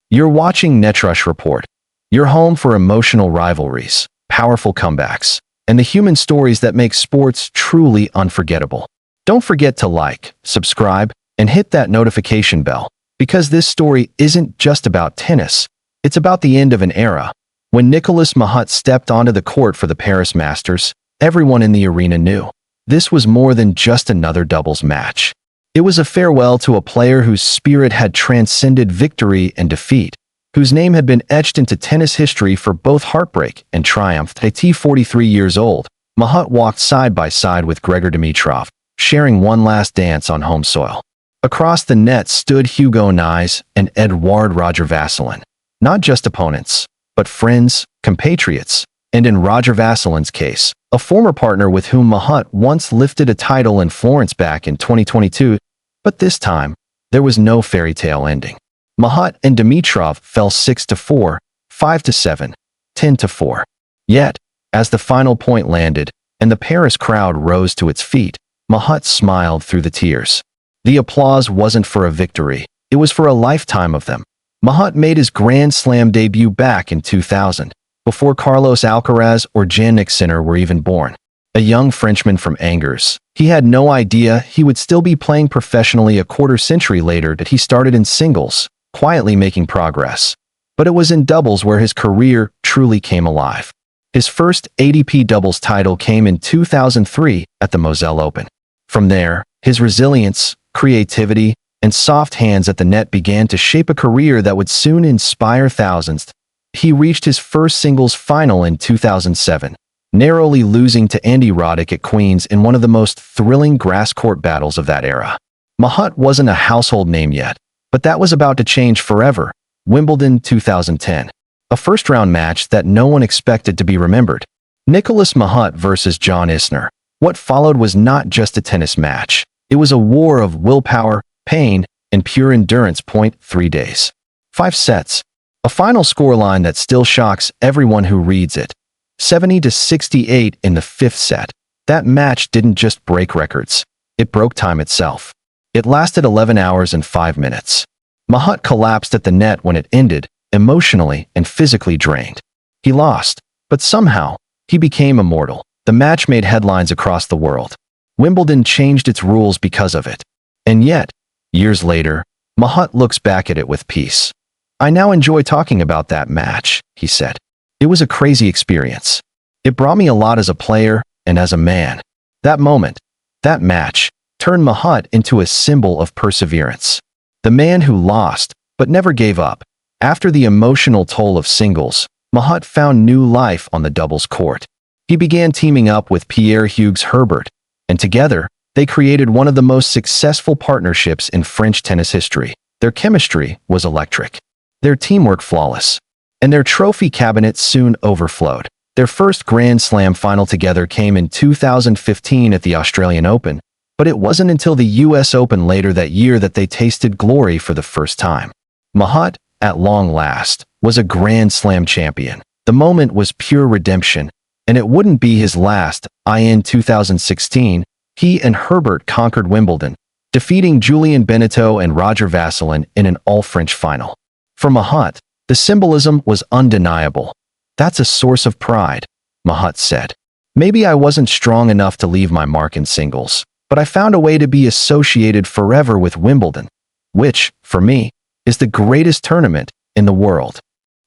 You're watching Netrush Report, your home for emotional rivalries, powerful comebacks, and the human stories that make sports truly unforgettable. Don't forget to like, subscribe, and hit that notification bell, because this story isn't just about tennis. It's about the end of an era. When Nicolas Mahut stepped onto the court for the Paris Masters, everyone in the arena knew this was more than just another doubles match. It was a farewell to a player whose spirit had transcended victory and defeat, whose name had been etched into tennis history for both heartbreak and triumph. At 43 years old, Mahut walked side by side with Grigor Dimitrov, sharing one last dance on home soil. Across the net stood Hugo Nys and Edouard Roger Vasselin, not just opponents, but friends, compatriots, and in Roger Vasselin's case, a former partner with whom Mahut once lifted a title in Florence back in 2022. But this time, there was no fairy tale ending. Mahut and Dimitrov fell 6-4, 5-7, 10-4. Yet, as the final point landed and the Paris crowd rose to its feet, Mahut smiled through the tears. The applause wasn't for a victory, it was for a lifetime of them. Mahut made his Grand Slam debut back in 2000, before Carlos Alcaraz or Jannik Sinner were even born. A young Frenchman from Angers, he had no idea he would still be playing professionally a quarter-century later. That he started in singles, quietly making progress. But it was in doubles where his career truly came alive. His first ATP doubles title came in 2003 at the Moselle Open. From there, his resilience, creativity, and soft hands at the net began to shape a career that would soon inspire thousands. He reached his first singles final in 2007, narrowly losing to Andy Roddick at Queen's in one of the most thrilling grass court battles of that era. Mahut wasn't a household name yet, but that was about to change forever. Wimbledon 2010. A first-round match that no one expected to be remembered. Nicolas Mahut versus John Isner. What followed was not just a tennis match. It was a war of willpower, pain, and pure endurance. 3 days. 5 sets. A final scoreline that still shocks everyone who reads it. 70-68 in the 5th set. That match didn't just break records. It broke time itself. It lasted 11 hours and 5 minutes. Mahut collapsed at the net when it ended, emotionally and physically drained. He lost, but somehow, he became immortal. The match made headlines across the world. Wimbledon changed its rules because of it. And yet, years later, Mahut looks back at it with peace. "I now enjoy talking about that match," he said. "It was a crazy experience. It brought me a lot as a player and as a man." That moment, that match, turned Mahut into a symbol of perseverance. The man who lost, but never gave up. After the emotional toll of singles, Mahut found new life on the doubles court. He began teaming up with Mahut Herbert, and together, they created one of the most successful partnerships in French tennis history. Their chemistry was electric. Their teamwork flawless. And their trophy cabinet soon overflowed. Their first Grand Slam final together came in 2015 at the Australian Open, but it wasn't until the US Open later that year that they tasted glory for the first time. Mahut, at long last, was a Grand Slam champion. The moment was pure redemption, and it wouldn't be his last. In 2016, he and Herbert conquered Wimbledon, defeating Julien Benneteau and Roger Vasselin in an all-French final. For Mahut, the symbolism was undeniable. "That's a source of pride," Mahut said. "Maybe I wasn't strong enough to leave my mark in singles, but I found a way to be associated forever with Wimbledon, which, for me, is the greatest tournament in the world."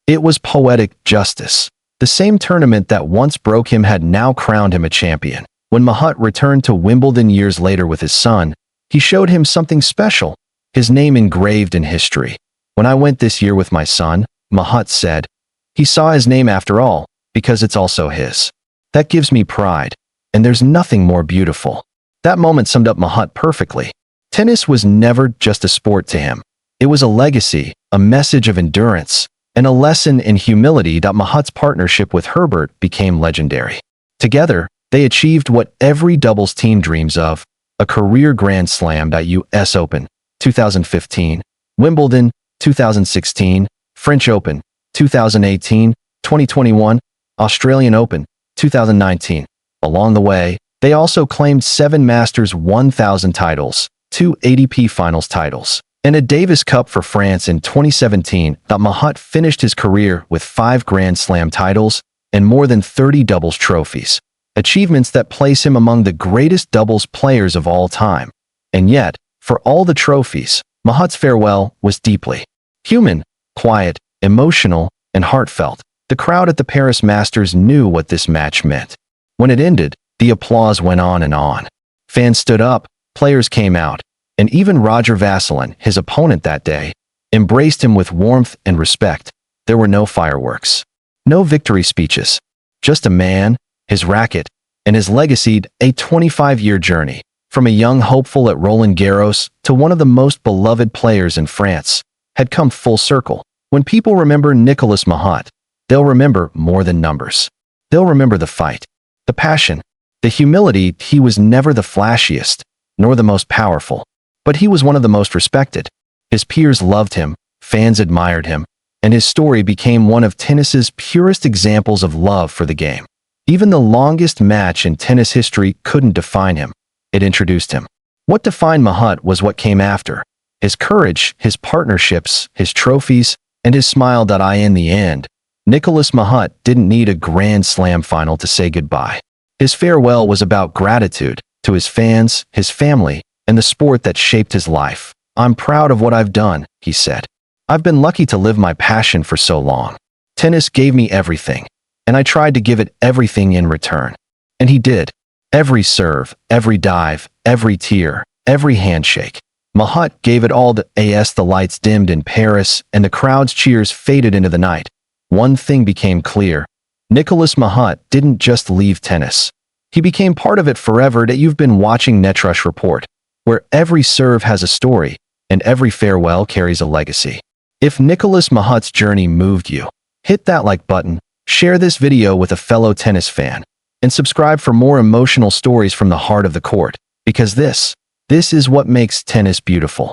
It was poetic justice. The same tournament that once broke him had now crowned him a champion. When Mahut returned to Wimbledon years later with his son, he showed him something special, his name engraved in history. "When I went this year with my son," Mahut said, "he saw his name after all, because it's also his. That gives me pride, and there's nothing more beautiful." That moment summed up Mahut perfectly. Tennis was never just a sport to him. It was a legacy, a message of endurance, and a lesson in humility. Mahut's partnership with Herbert became legendary. Together, they achieved what every doubles team dreams of, a career Grand Slam. US Open, 2015, Wimbledon, 2016, French Open, 2018, 2021, Australian Open, 2019. Along the way, they also claimed 7 Masters 1000 titles, 2 ATP Finals titles, In a Davis Cup for France in 2017, Mahut finished his career with 5 Grand Slam titles and more than 30 doubles trophies, achievements that place him among the greatest doubles players of all time. And yet, for all the trophies, Mahut's farewell was deeply human, quiet, emotional, and heartfelt. The crowd at the Paris Masters knew what this match meant. When it ended, the applause went on and on. Fans stood up, players came out, and even Roger Vasselin, his opponent that day, embraced him with warmth and respect. There were no fireworks, no victory speeches, just a man, his racket, and his legacy, a 25-year journey. From a young hopeful at Roland Garros to one of the most beloved players in France, had come full circle. When people remember Nicolas Mahut, they'll remember more than numbers. They'll remember the fight, the passion, the humility. He was never the flashiest, nor the most powerful, but he was one of the most respected. His peers loved him, fans admired him, and his story became one of tennis's purest examples of love for the game. Even the longest match in tennis history couldn't define him. It introduced him. What defined Mahut was what came after. His courage, his partnerships, his trophies, and his smile. In the end, Nicolas Mahut didn't need a Grand Slam final to say goodbye. His farewell was about gratitude to his fans, his family, and the sport that shaped his life. "I'm proud of what I've done," he said. "I've been lucky to live my passion for so long. Tennis gave me everything, and I tried to give it everything in return." And he did. Every serve, every dive, every tear, every handshake. Mahut gave it all. The lights dimmed in Paris, and the crowd's cheers faded into the night. One thing became clear. Nicolas Mahut didn't just leave tennis. He became part of it forever. You've been watching Netrush Report, where every serve has a story, and every farewell carries a legacy. If Nicolas Mahut's journey moved you, hit that like button, share this video with a fellow tennis fan, and subscribe for more emotional stories from the heart of the court, because this is what makes tennis beautiful.